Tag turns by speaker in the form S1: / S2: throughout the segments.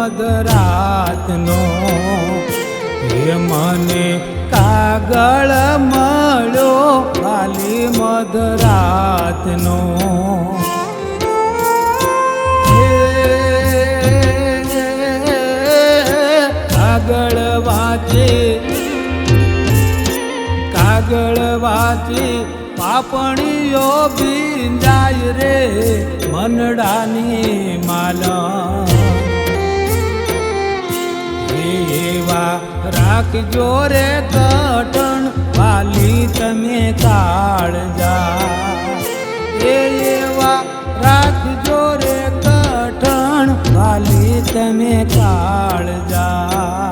S1: મધરાતનો હે મને કાગળ મળ્યો ખાલી મધરાતનો કાગળ વાંચે પાપણીઓ બિંદાય રે મનડાની માલા એવા રાખજો રે કટણ વાલી તમે કાળજા એવા રાખજો રે કટણ વાલી તમે કાળજા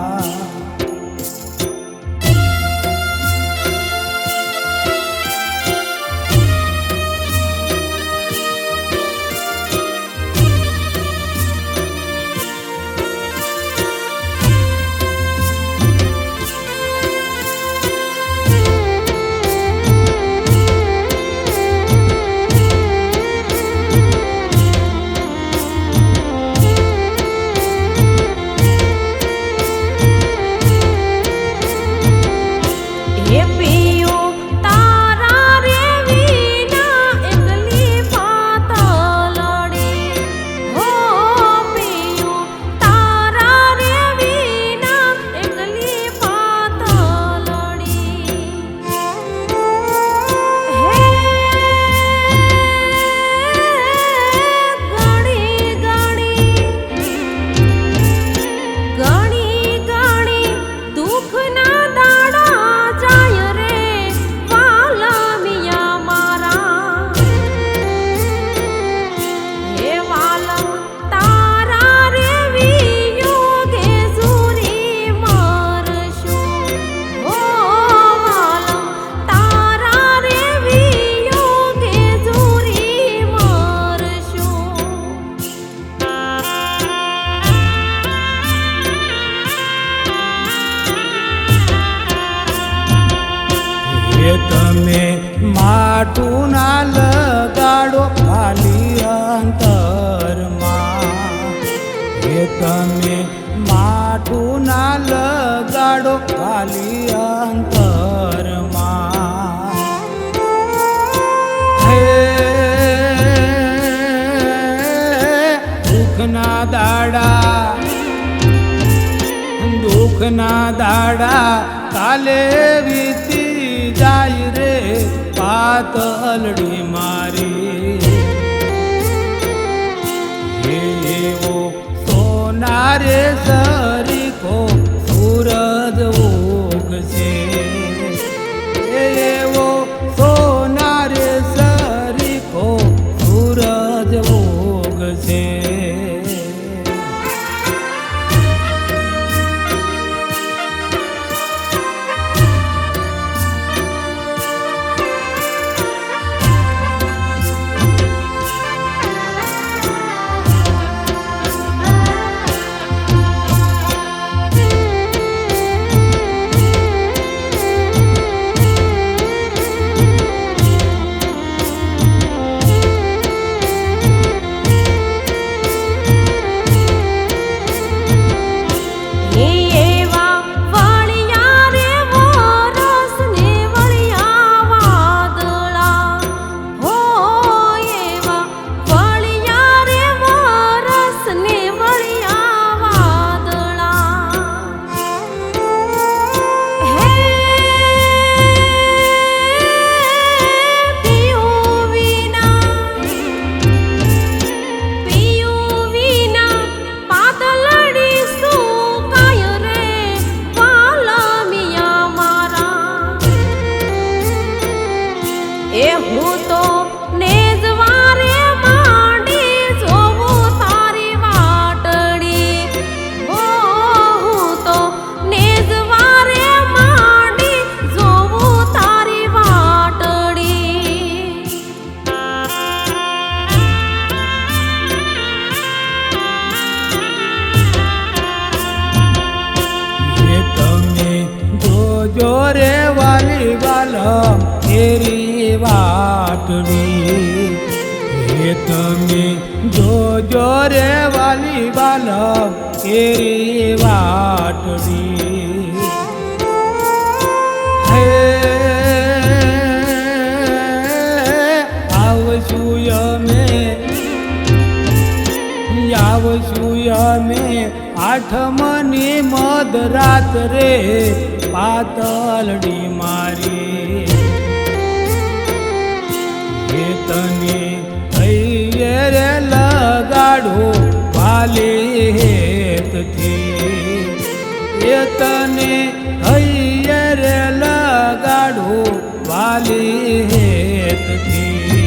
S1: તમે માટું ના લગાડો ખાલી અંતરમાં તમે માટું ના લગાડો ખાલી અંતરમાં દુઃખના દાડા કાલે વીતી જાય રે પાતલડી મારી એવો સોના રે સરીખો સૂરજ ઉગશે એવો સોના રે સરીખો સૂરજ ઉગશે બાલમ કેરી વાટડી હે તમે જોજો રે વાલી બાલમ કેરી વાટડી હે આવશું અમે આઠમની મધરાત રે પાતળડી મારી હે તને કહીએ રે લગાડો વાલી હેતથી એ તને કહીએ રે લગાડો વાલી હેતથી